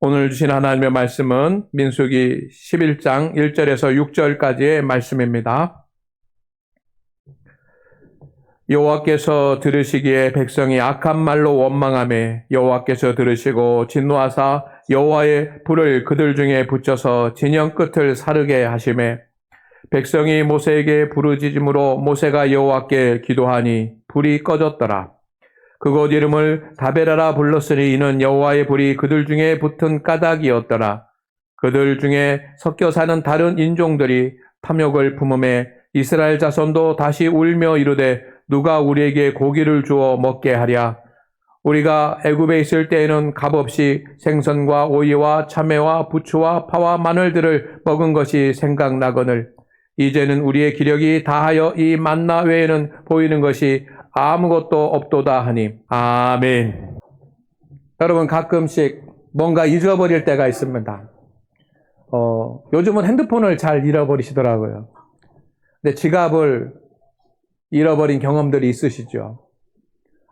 오늘 주신 하나님의 말씀은 민수기 11장 1절에서 6절까지의 말씀입니다. 여호와께서 들으시기에 백성이 악한 말로 원망하며 여호와께서 들으시고 진노하사 여호와의 불을 그들 중에 붙여서 진영 끝을 사르게 하시매 백성이 모세에게 부르짖음으로 모세가 여호와께 기도하니 불이 꺼졌더라. 그곳 이름을 다베라라 불렀으니 이는 여호와의 불이 그들 중에 붙은 까닭이었더라. 그들 중에 섞여 사는 다른 인종들이 탐욕을 품음에 이스라엘 자손도 다시 울며 이르되 누가 우리에게 고기를 주어 먹게 하랴. 우리가 애굽에 있을 때에는 값없이 생선과 오이와 참외와 부추와 파와 마늘들을 먹은 것이 생각나거늘 이제는 우리의 기력이 다하여 이 만나 외에는 보이는 것이 아무것도 없도다 하니. 아멘. 여러분, 가끔씩 뭔가 잊어버릴 때가 있습니다. 요즘은 핸드폰을 잘 잃어버리시더라고요. 근데 지갑을 잃어버린 경험들이 있으시죠?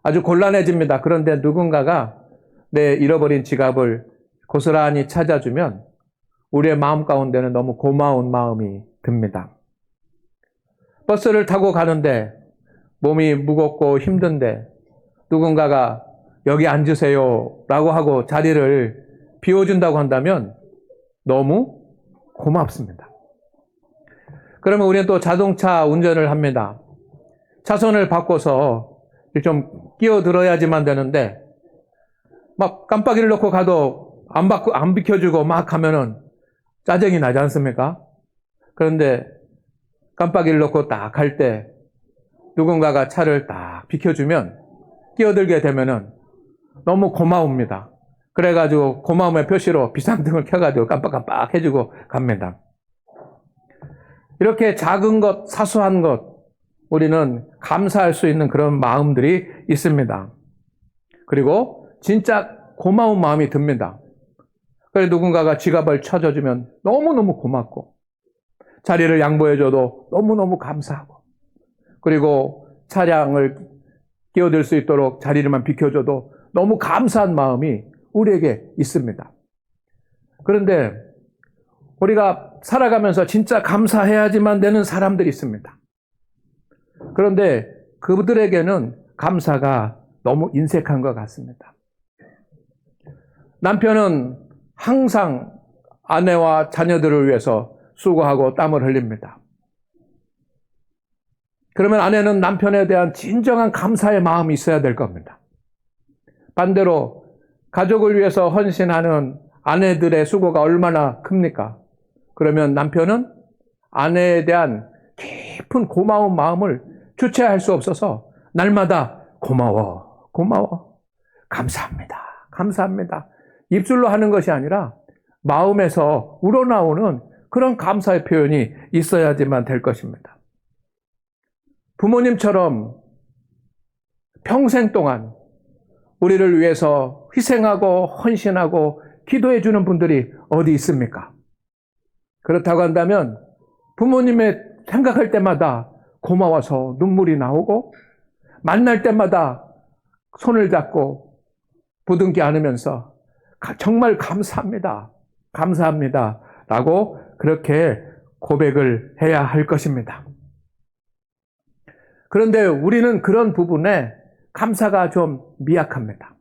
아주 곤란해집니다. 그런데 누군가가 내 잃어버린 지갑을 고스란히 찾아주면 우리의 마음 가운데는 너무 고마운 마음이 듭니다. 버스를 타고 가는데 몸이 무겁고 힘든데 누군가가 여기 앉으세요 라고 하고 자리를 비워준다고 한다면 너무 고맙습니다. 그러면 우리는 또 자동차 운전을 합니다. 차선을 바꿔서 좀 끼어들어야지만 되는데 막 깜빡이를 놓고 가도 안 비켜주고 막 하면은 짜증이 나지 않습니까? 그런데 깜빡이를 놓고 딱 할 때 누군가가 차를 딱 비켜주면 끼어들게 되면은 너무 고마웁니다. 그래가지고 고마움의 표시로 비상등을 켜가지고 깜빡깜빡 해주고 갑니다. 이렇게 작은 것, 사소한 것, 우리는 감사할 수 있는 그런 마음들이 있습니다. 그리고 진짜 고마운 마음이 듭니다. 그래서 누군가가 지갑을 찾아주면 너무너무 고맙고 자리를 양보해줘도 너무너무 감사하고 그리고 차량을 끼어들 수 있도록 자리를만 비켜줘도 너무 감사한 마음이 우리에게 있습니다. 그런데 우리가 살아가면서 진짜 감사해야지만 되는 사람들이 있습니다. 그런데 그들에게는 감사가 너무 인색한 것 같습니다. 남편은 항상 아내와 자녀들을 위해서 수고하고 땀을 흘립니다. 그러면 아내는 남편에 대한 진정한 감사의 마음이 있어야 될 겁니다. 반대로 가족을 위해서 헌신하는 아내들의 수고가 얼마나 큽니까? 그러면 남편은 아내에 대한 깊은 고마운 마음을 주체할 수 없어서 날마다 고마워, 고마워, 감사합니다, 감사합니다. 입술로 하는 것이 아니라 마음에서 우러나오는 그런 감사의 표현이 있어야지만 될 것입니다. 부모님처럼 평생 동안 우리를 위해서 희생하고 헌신하고 기도해 주는 분들이 어디 있습니까? 그렇다고 한다면 부모님의 생각할 때마다 고마워서 눈물이 나오고 만날 때마다 손을 잡고 부둥켜 안으면서 정말 감사합니다. 감사합니다. 라고 그렇게 고백을 해야 할 것입니다. 그런데 우리는 그런 부분에 감사가 좀 미약합니다.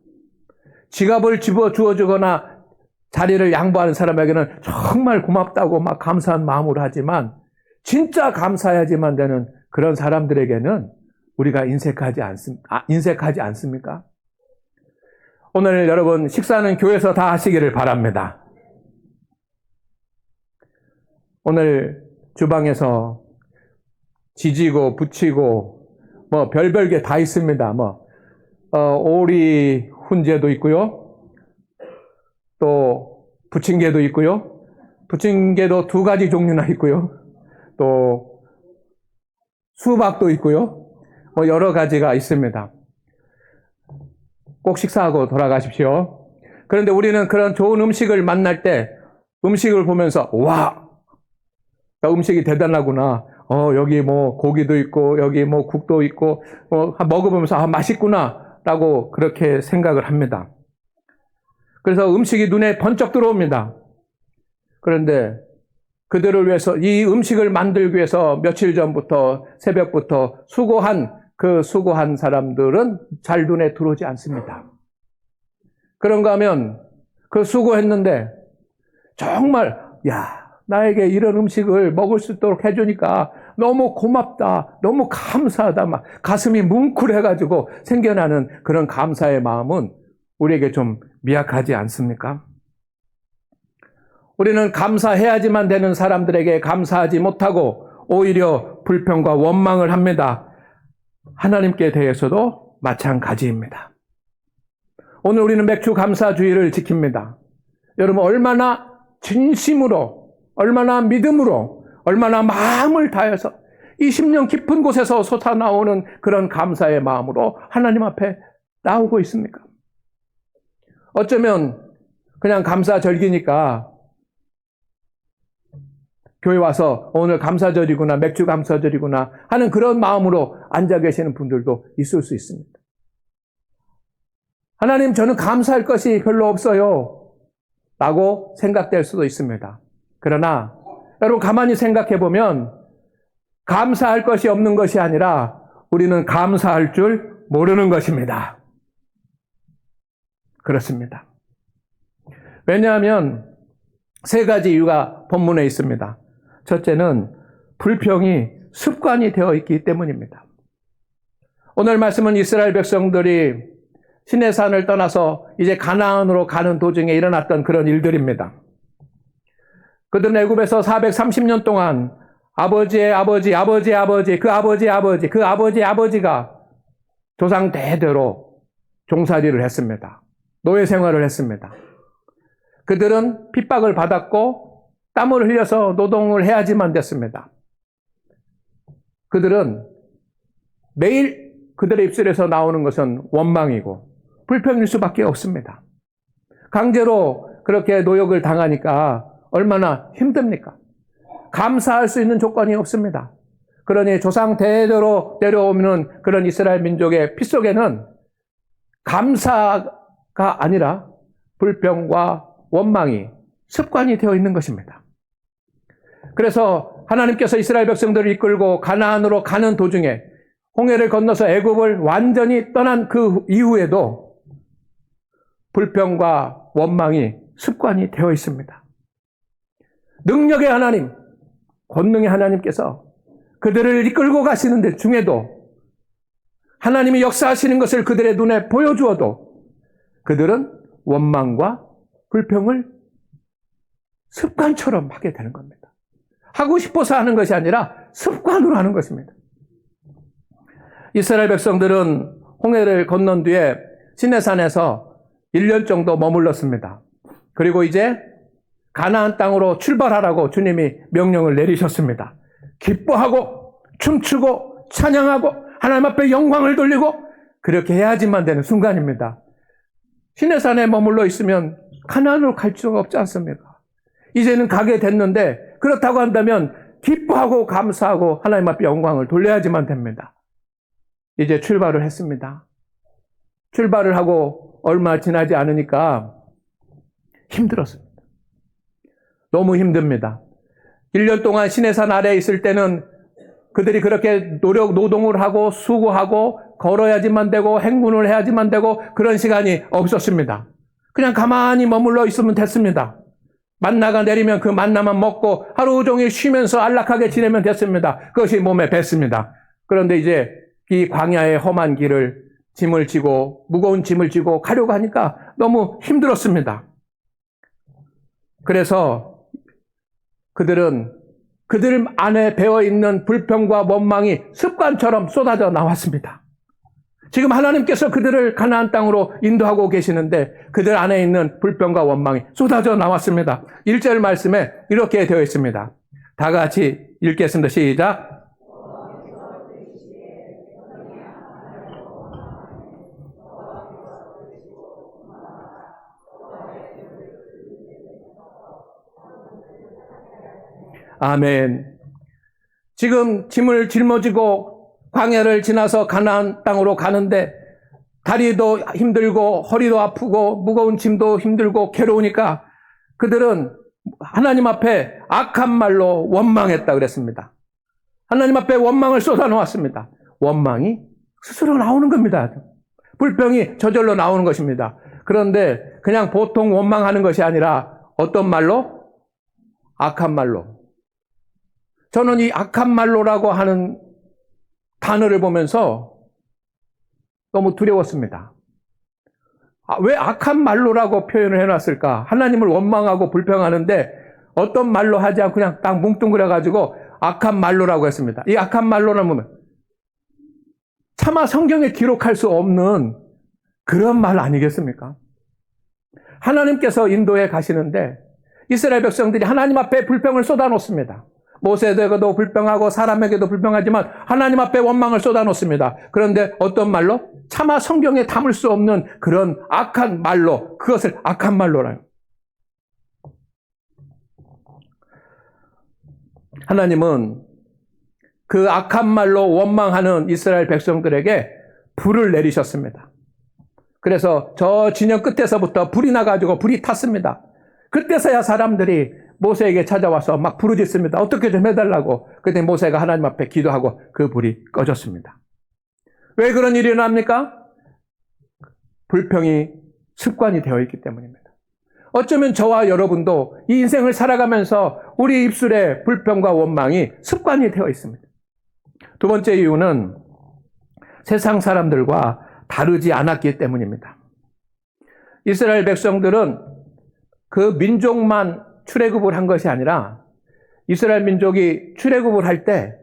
지갑을 집어 주어주거나 자리를 양보하는 사람에게는 정말 고맙다고 막 감사한 마음으로 하지만 진짜 감사해야지만 되는 그런 사람들에게는 우리가 인색하지 않습니까? 오늘 여러분 식사는 교회에서 다 하시기를 바랍니다. 오늘 주방에서 지지고 부치고 뭐 별별 게 다 있습니다. 오리 훈제도 있고요. 또 부침개도 있고요. 부침개도 2가지 종류나 있고요. 또 수박도 있고요. 여러 가지가 있습니다. 꼭 식사하고 돌아가십시오. 그런데 우리는 그런 좋은 음식을 만날 때 음식을 보면서 와, 음식이 대단하구나. 여기 뭐 고기도 있고 여기 뭐 국도 있고 먹어보면서 맛있구나 라고 그렇게 생각을 합니다. 그래서 음식이 눈에 번쩍 들어옵니다. 그런데 그들을 위해서, 이 음식을 만들기 위해서 며칠 전부터 새벽부터 수고한 사람들은 잘 눈에 들어오지 않습니다. 그런가 하면 그 수고했는데 정말 나에게 이런 음식을 먹을 수 있도록 해주니까 너무 고맙다, 너무 감사하다, 막 가슴이 뭉클해가지고 생겨나는 그런 감사의 마음은 우리에게 좀 미약하지 않습니까? 우리는 감사해야지만 되는 사람들에게 감사하지 못하고 오히려 불평과 원망을 합니다. 하나님께 대해서도 마찬가지입니다. 오늘 우리는 맥주 감사주의를 지킵니다. 여러분, 얼마나 진심으로, 얼마나 믿음으로, 얼마나 마음을 다해서 이 심령 깊은 곳에서 솟아나오는 그런 감사의 마음으로 하나님 앞에 나오고 있습니까? 어쩌면 그냥 감사절기니까 교회 와서 오늘 감사절이구나, 맥주 감사절이구나 하는 그런 마음으로 앉아 계시는 분들도 있을 수 있습니다. 하나님, 저는 감사할 것이 별로 없어요 라고 생각될 수도 있습니다. 그러나 여러분, 가만히 생각해 보면 감사할 것이 없는 것이 아니라 우리는 감사할 줄 모르는 것입니다. 그렇습니다. 왜냐하면 세 가지 이유가 본문에 있습니다. 첫째는 불평이 습관이 되어 있기 때문입니다. 오늘 말씀은 이스라엘 백성들이 시내산을 떠나서 이제 가나안으로 가는 도중에 일어났던 그런 일들입니다. 그들은 애굽에서 430년 동안 아버지의 아버지, 아버지의 아버지, 그 아버지의 아버지, 그 아버지의 아버지가 조상 대대로 종살이를 했습니다. 노예 생활을 했습니다. 그들은 핍박을 받았고 땀을 흘려서 노동을 해야지만 됐습니다. 그들은 매일 그들의 입술에서 나오는 것은 원망이고 불평일 수밖에 없습니다. 강제로 그렇게 노역을 당하니까 얼마나 힘듭니까? 감사할 수 있는 조건이 없습니다. 그러니 조상 대대로 내려오는 그런 이스라엘 민족의 피 속에는 감사가 아니라 불평과 원망이 습관이 되어 있는 것입니다. 그래서 하나님께서 이스라엘 백성들을 이끌고 가나안으로 가는 도중에 홍해를 건너서 애굽을 완전히 떠난 그 이후에도 불평과 원망이 습관이 되어 있습니다. 능력의 하나님, 권능의 하나님께서 그들을 이끌고 가시는 데 중에도 하나님이 역사하시는 것을 그들의 눈에 보여주어도 그들은 원망과 불평을 습관처럼 하게 되는 겁니다. 하고 싶어서 하는 것이 아니라 습관으로 하는 것입니다. 이스라엘 백성들은 홍해를 건넌 뒤에 시내산에서 1년 정도 머물렀습니다. 그리고 이제 가나안 땅으로 출발하라고 주님이 명령을 내리셨습니다. 기뻐하고 춤추고 찬양하고 하나님 앞에 영광을 돌리고 그렇게 해야지만 되는 순간입니다. 시내산에 머물러 있으면 가나안으로 갈 수가 없지 않습니까? 이제는 가게 됐는데 그렇다고 한다면 기뻐하고 감사하고 하나님 앞에 영광을 돌려야지만 됩니다. 이제 출발을 했습니다. 출발을 하고 얼마 지나지 않으니까 힘들었습니다. 너무 힘듭니다. 1년 동안 시내산 아래에 있을 때는 그들이 그렇게 노동을 하고 수고하고 걸어야지만 되고 행군을 해야지만 되고 그런 시간이 없었습니다. 그냥 가만히 머물러 있으면 됐습니다. 만나가 내리면 그 만나만 먹고 하루 종일 쉬면서 안락하게 지내면 됐습니다. 그것이 몸에 뱄습니다. 그런데 이제 이 광야의 험한 길을 짐을 지고 무거운 짐을 지고 가려고 하니까 너무 힘들었습니다. 그래서 그들 안에 배어있는 불평과 원망이 습관처럼 쏟아져 나왔습니다. 지금 하나님께서 그들을 가나안 땅으로 인도하고 계시는데 그들 안에 있는 불평과 원망이 쏟아져 나왔습니다. 1절 말씀에 이렇게 되어 있습니다. 다 같이 읽겠습니다. 시작. 아멘. 지금 짐을 짊어지고 광야를 지나서 가나안 땅으로 가는데 다리도 힘들고 허리도 아프고 무거운 짐도 힘들고 괴로우니까 그들은 하나님 앞에 악한 말로 원망했다 그랬습니다. 하나님 앞에 원망을 쏟아놓았습니다. 원망이 스스로 나오는 겁니다. 불평이 저절로 나오는 것입니다. 그런데 그냥 보통 원망하는 것이 아니라 어떤 말로? 악한 말로. 저는 이 악한 말로라고 하는 단어를 보면서 너무 두려웠습니다. 왜 악한 말로라고 표현을 해놨을까? 하나님을 원망하고 불평하는데 어떤 말로 하지 않고 그냥 딱 뭉뚱그려가지고 악한 말로라고 했습니다. 이 악한 말로는 뭐냐? 차마 성경에 기록할 수 없는 그런 말 아니겠습니까? 하나님께서 인도에 가시는데 이스라엘 백성들이 하나님 앞에 불평을 쏟아놓습니다. 모세에게도 불평하고 사람에게도 불평하지만 하나님 앞에 원망을 쏟아놓습니다. 그런데 어떤 말로? 차마 성경에 담을 수 없는 그런 악한 말로, 그것을 악한 말로라요. 하나님은 그 악한 말로 원망하는 이스라엘 백성들에게 불을 내리셨습니다. 그래서 저 진영 끝에서부터 불이 나가지고 불이 탔습니다. 그때서야 사람들이 모세에게 찾아와서 막 부르짖습니다. 어떻게 좀 해달라고. 그때 모세가 하나님 앞에 기도하고 그 불이 꺼졌습니다. 왜 그런 일이 일어납니까? 불평이 습관이 되어 있기 때문입니다. 어쩌면 저와 여러분도 이 인생을 살아가면서 우리 입술에 불평과 원망이 습관이 되어 있습니다. 두 번째 이유는 세상 사람들과 다르지 않았기 때문입니다. 이스라엘 백성들은 그 민족만 출애굽을 한 것이 아니라 이스라엘 민족이 출애굽을 할 때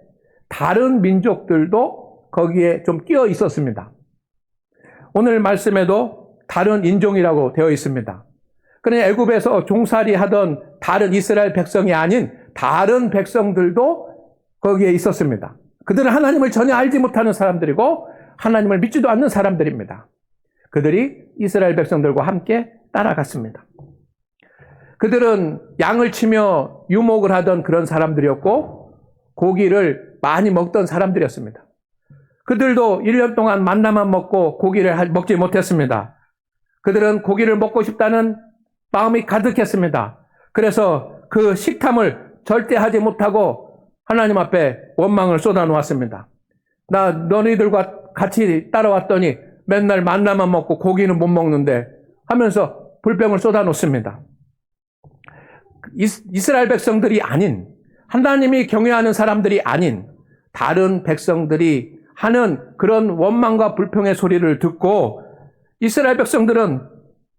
다른 민족들도 거기에 좀 끼어 있었습니다. 오늘 말씀에도 다른 인종이라고 되어 있습니다. 그러니 애굽에서 종살이 하던 다른 이스라엘 백성이 아닌 다른 백성들도 거기에 있었습니다. 그들은 하나님을 전혀 알지 못하는 사람들이고 하나님을 믿지도 않는 사람들입니다. 그들이 이스라엘 백성들과 함께 따라갔습니다. 그들은 양을 치며 유목을 하던 그런 사람들이었고 고기를 많이 먹던 사람들이었습니다. 그들도 1년 동안 만나만 먹고 고기를 먹지 못했습니다. 그들은 고기를 먹고 싶다는 마음이 가득했습니다. 그래서 그 식탐을 절대 하지 못하고 하나님 앞에 원망을 쏟아놓았습니다. 나 너희들과 같이 따라왔더니 맨날 만나만 먹고 고기는 못 먹는데 하면서 불평을 쏟아놓습니다. 이스라엘 백성들이 아닌, 하나님이 경외하는 사람들이 아닌 다른 백성들이 하는 그런 원망과 불평의 소리를 듣고 이스라엘 백성들은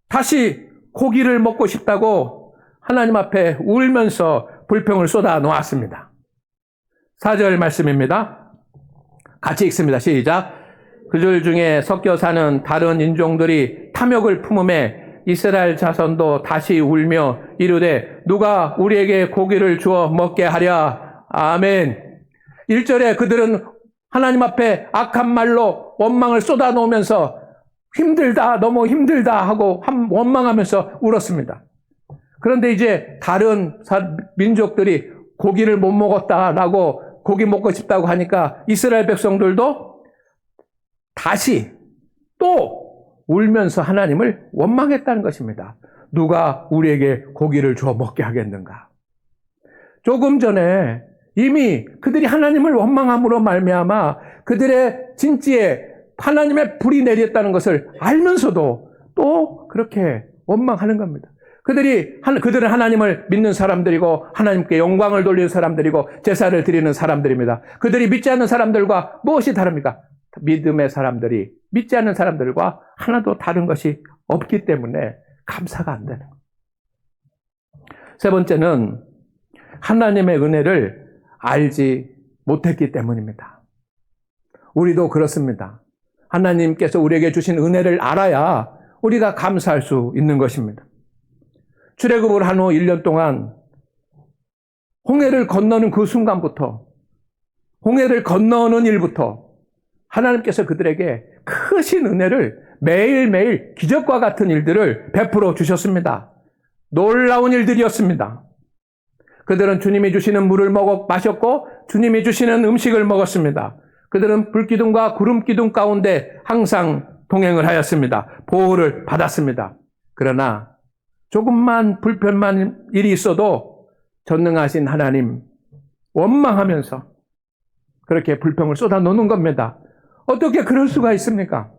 다시 고기를 먹고 싶다고 하나님 앞에 울면서 불평을 쏟아 놓았습니다. 4절 말씀입니다. 같이 읽습니다. 시작. 그들 중에 섞여 사는 다른 인종들이 탐욕을 품음에 이스라엘 자손도 다시 울며 이르되 누가 우리에게 고기를 주어 먹게 하랴. 아멘. 1절에 그들은 하나님 앞에 악한 말로 원망을 쏟아놓으면서 힘들다, 너무 힘들다 하고 원망하면서 울었습니다. 그런데 이제 다른 민족들이 고기를 못 먹었다라고 고기 먹고 싶다고 하니까 이스라엘 백성들도 다시 또 울면서 하나님을 원망했다는 것입니다. 누가 우리에게 고기를 주어 먹게 하겠는가? 조금 전에 이미 그들이 하나님을 원망함으로 말미암아 그들의 진지에 하나님의 불이 내렸다는 것을 알면서도 또 그렇게 원망하는 겁니다. 그들은 하나님을 믿는 사람들이고 하나님께 영광을 돌리는 사람들이고 제사를 드리는 사람들입니다. 그들이 믿지 않는 사람들과 무엇이 다릅니까? 믿음의 사람들이 믿지 않는 사람들과 하나도 다른 것이 없기 때문에 감사가 안 되는 거예요. 세 번째는 하나님의 은혜를 알지 못했기 때문입니다. 우리도 그렇습니다. 하나님께서 우리에게 주신 은혜를 알아야 우리가 감사할 수 있는 것입니다. 출애굽을 한 후 1년 동안 홍해를 건너는 그 순간부터, 홍해를 건너는 일부터 하나님께서 그들에게 크신 은혜를 매일매일 기적과 같은 일들을 베풀어 주셨습니다. 놀라운 일들이었습니다. 그들은 주님이 주시는 물을 마셨고 주님이 주시는 음식을 먹었습니다. 그들은 불기둥과 구름기둥 가운데 항상 동행을 하였습니다. 보호를 받았습니다. 그러나 조금만 불편한 일이 있어도 전능하신 하나님 원망하면서 그렇게 불평을 쏟아놓는 겁니다. 어떻게 그럴 수가 있습니까?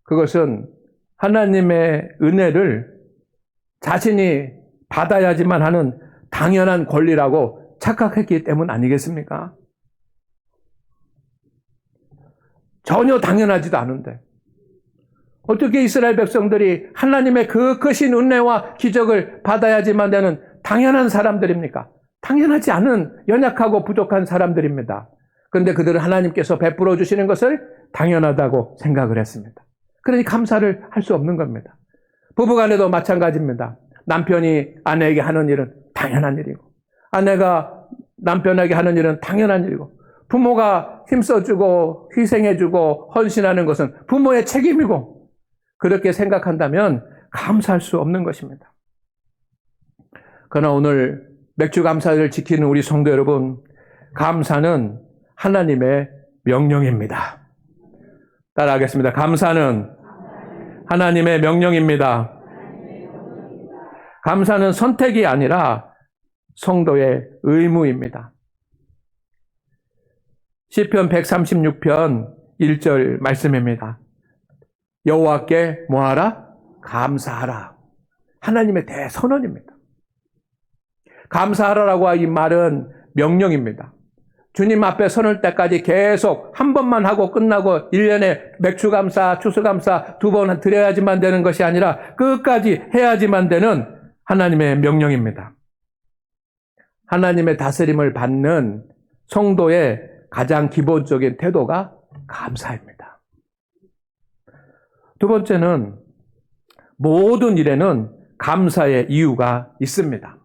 그것은 하나님의 은혜를 자신이 받아야지만 하는 당연한 권리라고 착각했기 때문 아니겠습니까? 전혀 당연하지도 않은데 어떻게 이스라엘 백성들이 하나님의 그 크신 은혜와 기적을 받아야지만 되는 당연한 사람들입니까? 당연하지 않은 연약하고 부족한 사람들입니다. 그런데 그들은 하나님께서 베풀어 주시는 것을 당연하다고 생각을 했습니다. 그러니 감사를 할 수 없는 겁니다. 부부간에도 마찬가지입니다. 남편이 아내에게 하는 일은 당연한 일이고 아내가 남편에게 하는 일은 당연한 일이고 부모가 힘써주고 희생해주고 헌신하는 것은 부모의 책임이고 그렇게 생각한다면 감사할 수 없는 것입니다. 그러나 오늘 맥주 감사를 지키는 우리 성도 여러분, 감사는 하나님의 명령입니다. 따라하겠습니다. 감사는 하나님의 명령입니다. 감사는 선택이 아니라 성도의 의무입니다. 시편 136편 1절 말씀입니다. 여호와께 뭐하라? 감사하라. 하나님의 대선언입니다. 감사하라라고 한 이 말은 명령입니다. 주님 앞에 서는 때까지 계속 한 번만 하고 끝나고 1년에 맥주감사, 추수감사 2번 드려야지만 되는 것이 아니라 끝까지 해야지만 되는 하나님의 명령입니다. 하나님의 다스림을 받는 성도의 가장 기본적인 태도가 감사입니다. 두 번째는 모든 일에는 감사의 이유가 있습니다.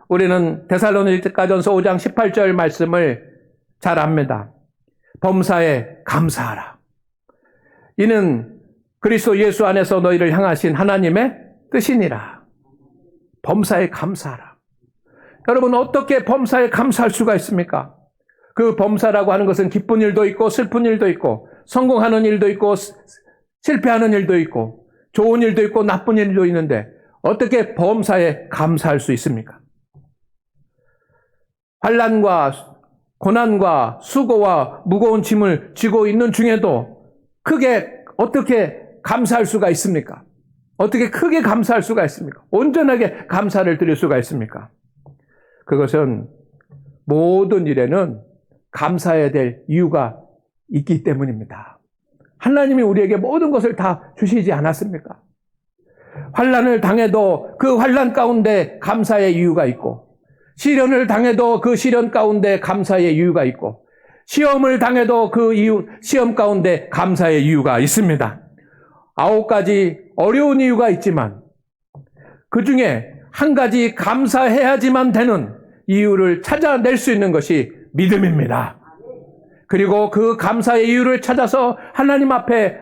우리는 데살로니가전서 5장 18절 말씀을 잘 압니다. 범사에 감사하라. 이는 그리스도 예수 안에서 너희를 향하신 하나님의 뜻이니라. 범사에 감사하라. 여러분 어떻게 범사에 감사할 수가 있습니까? 그 범사라고 하는 것은 기쁜 일도 있고 슬픈 일도 있고 성공하는 일도 있고 실패하는 일도 있고 좋은 일도 있고 나쁜 일도 있는데 어떻게 범사에 감사할 수 있습니까? 환난과 고난과 수고와 무거운 짐을 지고 있는 중에도 크게 어떻게 감사할 수가 있습니까? 어떻게 크게 감사할 수가 있습니까? 온전하게 감사를 드릴 수가 있습니까? 그것은 모든 일에는 감사해야 될 이유가 있기 때문입니다. 하나님이 우리에게 모든 것을 다 주시지 않았습니까? 환난을 당해도 그 환난 가운데 감사의 이유가 있고 시련을 당해도 그 시련 가운데 감사의 이유가 있고 시험을 당해도 그 시험 가운데 감사의 이유가 있습니다. 9가지 어려운 이유가 있지만 그 중에 한 가지 감사해야지만 되는 이유를 찾아낼 수 있는 것이 믿음입니다. 그리고 그 감사의 이유를 찾아서 하나님 앞에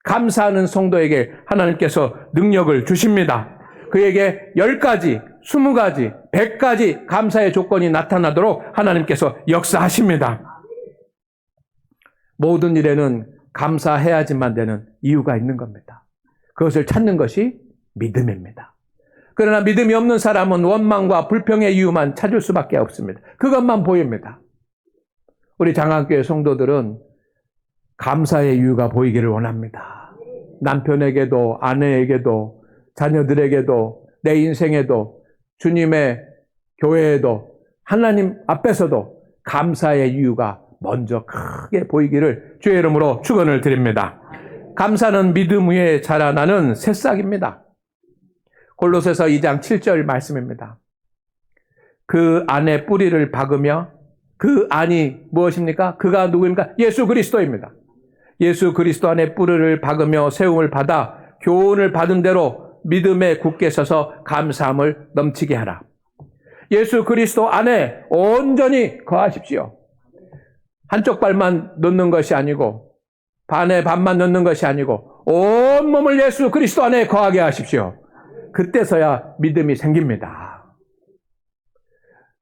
감사하는 성도에게 하나님께서 능력을 주십니다. 그에게 10가지, 20가지, 100가지 감사의 조건이 나타나도록 하나님께서 역사하십니다. 모든 일에는 감사해야지만 되는 이유가 있는 겁니다. 그것을 찾는 것이 믿음입니다. 그러나 믿음이 없는 사람은 원망과 불평의 이유만 찾을 수밖에 없습니다. 그것만 보입니다. 우리 장학교회 성도들은 감사의 이유가 보이기를 원합니다. 남편에게도 아내에게도 자녀들에게도 내 인생에도 주님의 교회에도 하나님 앞에서도 감사의 이유가 먼저 크게 보이기를 주의 이름으로 축원을 드립니다. 감사는 믿음 위에 자라나는 새싹입니다. 골로새서 2장 7절 말씀입니다. 그 안에 뿌리를 박으며 그 안이 무엇입니까? 그가 누구입니까? 예수 그리스도입니다. 예수 그리스도 안에 뿌리를 박으며 세움을 받아 교훈을 받은 대로 믿음에 굳게 서서 감사함을 넘치게 하라. 예수 그리스도 안에 온전히 거하십시오. 한쪽 발만 넣는 것이 아니고 반에 반만 넣는 것이 아니고 온 몸을 예수 그리스도 안에 거하게 하십시오. 그때서야 믿음이 생깁니다.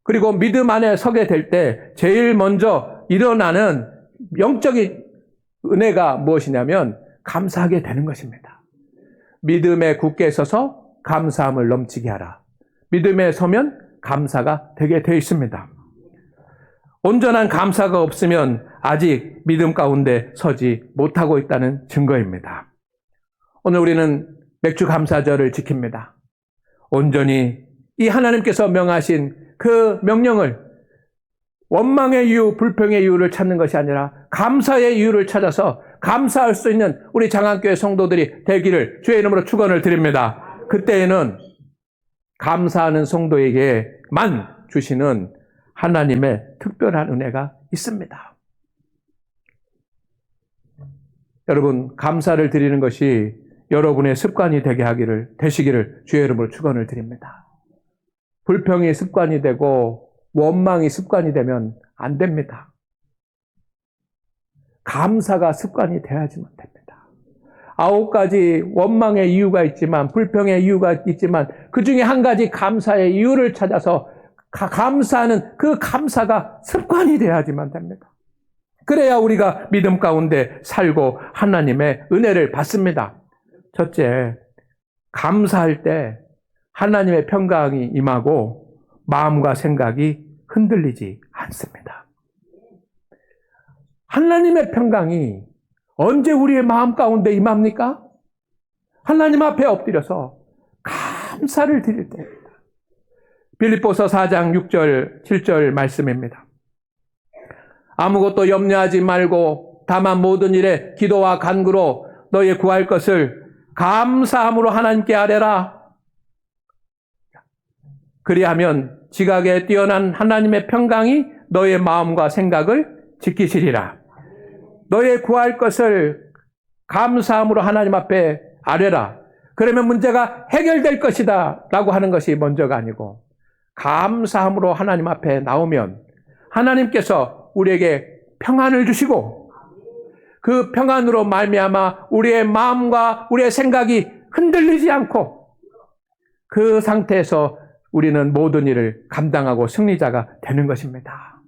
그리고 믿음 안에 서게 될 때 제일 먼저 일어나는 영적인 은혜가 무엇이냐면 감사하게 되는 것입니다. 믿음에 굳게 서서 감사함을 넘치게 하라. 믿음에 서면 감사가 되게 되어 있습니다. 온전한 감사가 없으면 아직 믿음 가운데 서지 못하고 있다는 증거입니다. 오늘 우리는 맥주 감사절을 지킵니다. 온전히 이 하나님께서 명하신 그 명령을 원망의 이유, 불평의 이유를 찾는 것이 아니라 감사의 이유를 찾아서 감사할 수 있는 우리 장안교회 성도들이 되기를 주의 이름으로 축원을 드립니다. 그때에는 감사하는 성도에게만 주시는 하나님의 특별한 은혜가 있습니다. 여러분, 감사를 드리는 것이 여러분의 습관이 되시기를 주의 이름으로 축원을 드립니다. 불평이 습관이 되고 원망이 습관이 되면 안 됩니다. 감사가 습관이 돼야지만 됩니다. 9가지 원망의 이유가 있지만, 불평의 이유가 있지만, 그 중에 한 가지 감사의 이유를 찾아서 감사하는 그 감사가 습관이 돼야지만 됩니다. 그래야 우리가 믿음 가운데 살고 하나님의 은혜를 받습니다. 첫째, 감사할 때 하나님의 평강이 임하고 마음과 생각이 흔들리지 않습니다. 하나님의 평강이 언제 우리의 마음 가운데 임합니까? 하나님 앞에 엎드려서 감사를 드릴 때입니다. 빌립보서 4장 6절, 7절 말씀입니다. 아무것도 염려하지 말고 다만 모든 일에 기도와 간구로 너희 구할 것을 감사함으로 하나님께 아뢰라. 그리하면 지각에 뛰어난 하나님의 평강이 너의 마음과 생각을 지키시리라. 너의 구할 것을 감사함으로 하나님 앞에 아뢰라. 그러면 문제가 해결될 것이다 라고 하는 것이 먼저가 아니고, 감사함으로 하나님 앞에 나오면 하나님께서 우리에게 평안을 주시고, 그 평안으로 말미암아 우리의 마음과 우리의 생각이 흔들리지 않고, 그 상태에서 우리는 모든 일을 감당하고 승리자가 되는 것입니다.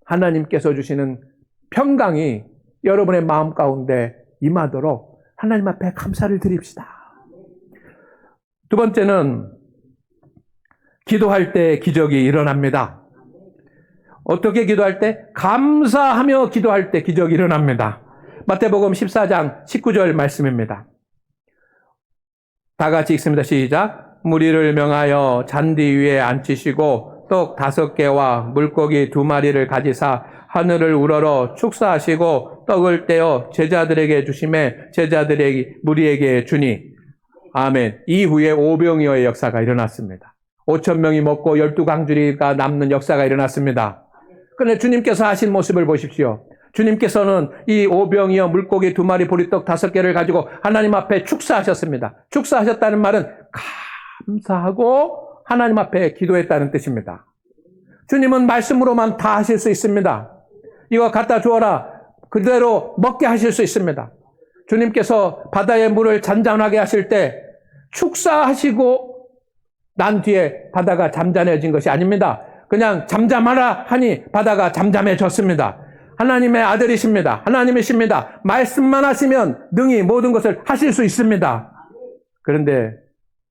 하나님께서 주시는 평강이 여러분의 마음 가운데 임하도록 하나님 앞에 감사를 드립시다. 두 번째는 기도할 때 기적이 일어납니다. 어떻게 기도할 때? 감사하며 기도할 때 기적이 일어납니다. 마태복음 14장 19절 말씀입니다. 다 같이 읽습니다. 시작. 무리를 명하여 잔디 위에 앉히시고 떡 5개와 물고기 2마리를 가지사 하늘을 우러러 축사하시고 떡을 떼어 제자들에게 주심에 제자들에게 무리에게 주니. 아멘. 이후에 오병이어의 역사가 일어났습니다. 5,000명이 먹고 12강줄이가 남는 역사가 일어났습니다. 그런데 주님께서 하신 모습을 보십시오. 주님께서는 이 오병이어 물고기 2마리 보리떡 5개를 가지고 하나님 앞에 축사하셨습니다. 축사하셨다는 말은 감사하고 하나님 앞에 기도했다는 뜻입니다. 주님은 말씀으로만 다 하실 수 있습니다. 이거 갖다 주어라. 그대로 먹게 하실 수 있습니다. 주님께서 바다의 물을 잔잔하게 하실 때 축사하시고 난 뒤에 바다가 잠잠해진 것이 아닙니다. 그냥 잠잠하라 하니 바다가 잠잠해졌습니다. 하나님의 아들이십니다. 하나님이십니다. 말씀만 하시면 능히 모든 것을 하실 수 있습니다. 그런데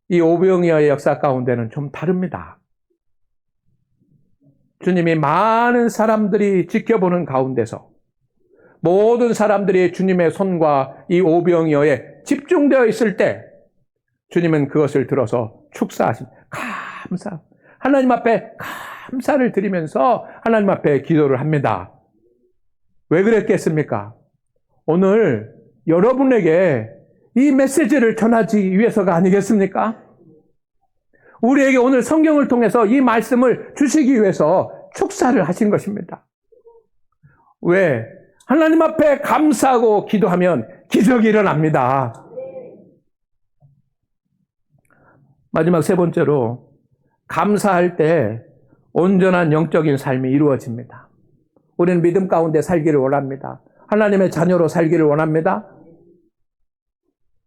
이 오병이어의 역사 가운데는 좀 다릅니다. 주님이 많은 사람들이 지켜보는 가운데서 모든 사람들이 주님의 손과 이 오병이어에 집중되어 있을 때 주님은 그것을 들어서 축사하십니다. 감사. 하나님 앞에 감사를 드리면서 하나님 앞에 기도를 합니다. 왜 그랬겠습니까? 오늘 여러분에게 이 메시지를 전하기 위해서가 아니겠습니까? 우리에게 오늘 성경을 통해서 이 말씀을 주시기 위해서 축사를 하신 것입니다. 왜? 하나님 앞에 감사하고 기도하면 기적이 일어납니다. 마지막 세 번째로, 감사할 때 온전한 영적인 삶이 이루어집니다. 우리는 믿음 가운데 살기를 원합니다. 하나님의 자녀로 살기를 원합니다.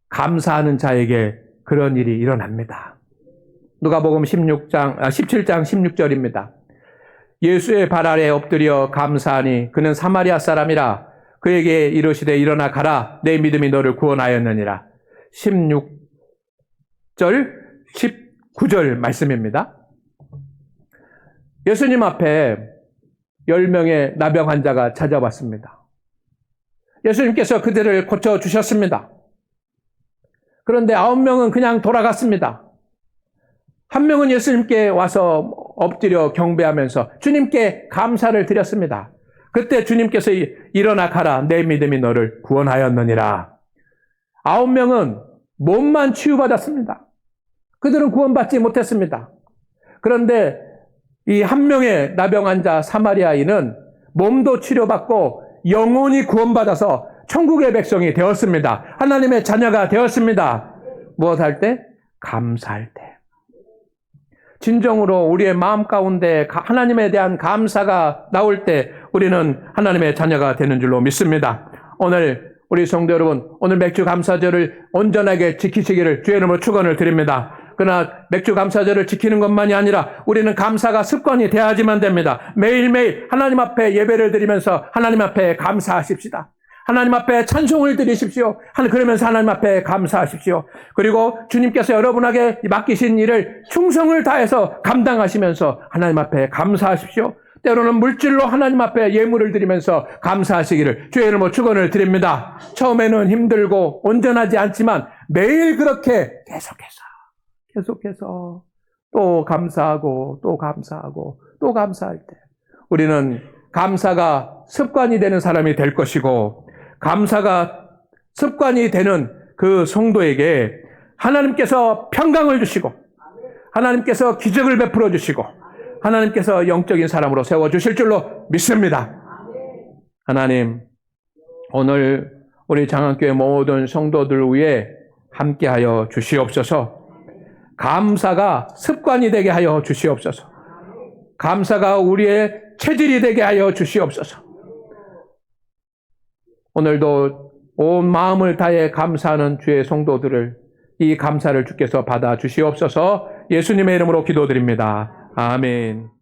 감사하는 자에게 그런 일이 일어납니다. 누가복음 17장 16절입니다. 예수의 발 아래 엎드려 감사하니 그는 사마리아 사람이라. 그에게 이르시되 일어나 가라 내 믿음이 너를 구원하였느니라. 16절 19절 말씀입니다. 예수님 앞에 10명의 나병 환자가 찾아왔습니다. 예수님께서 그들을 고쳐주셨습니다. 그런데 9명은 그냥 돌아갔습니다. 한 명은 예수님께 와서 엎드려 경배하면서 주님께 감사를 드렸습니다. 그때 주님께서 일어나 가라 내 믿음이 너를 구원하였느니라. 9명은 몸만 치유받았습니다. 그들은 구원받지 못했습니다. 그런데 이 한 명의 나병 환자 사마리아인은 몸도 치료받고 영혼이 구원받아서 천국의 백성이 되었습니다. 하나님의 자녀가 되었습니다. 무엇할 때? 감사할 때. 진정으로 우리의 마음 가운데 하나님에 대한 감사가 나올 때 우리는 하나님의 자녀가 되는 줄로 믿습니다. 오늘 우리 성도 여러분, 오늘 맥주 감사절을 온전하게 지키시기를 주의 이름으로 축원을 드립니다. 그러나 맥주 감사절을 지키는 것만이 아니라 우리는 감사가 습관이 돼야지만 됩니다. 매일매일 하나님 앞에 예배를 드리면서 하나님 앞에 감사하십시다. 하나님 앞에 찬송을 드리십시오. 그러면서 하나님 앞에 감사하십시오. 그리고 주님께서 여러분에게 맡기신 일을 충성을 다해서 감당하시면서 하나님 앞에 감사하십시오. 때로는 물질로 하나님 앞에 예물을 드리면서 감사하시기를 주의 이름으로 축원을 드립니다. 처음에는 힘들고 온전하지 않지만 매일 그렇게 계속해서 또 감사하고 또 감사하고 또 감사할 때 우리는 감사가 습관이 되는 사람이 될 것이고, 감사가 습관이 되는 그 성도에게 하나님께서 평강을 주시고 하나님께서 기적을 베풀어 주시고 하나님께서 영적인 사람으로 세워주실 줄로 믿습니다. 하나님, 오늘 우리 장안교회 모든 성도들 위해 함께하여 주시옵소서. 감사가 습관이 되게 하여 주시옵소서. 감사가 우리의 체질이 되게 하여 주시옵소서. 오늘도 온 마음을 다해 감사하는 주의 성도들을 이 감사를 주께서 받아 주시옵소서. 예수님의 이름으로 기도드립니다. 아멘.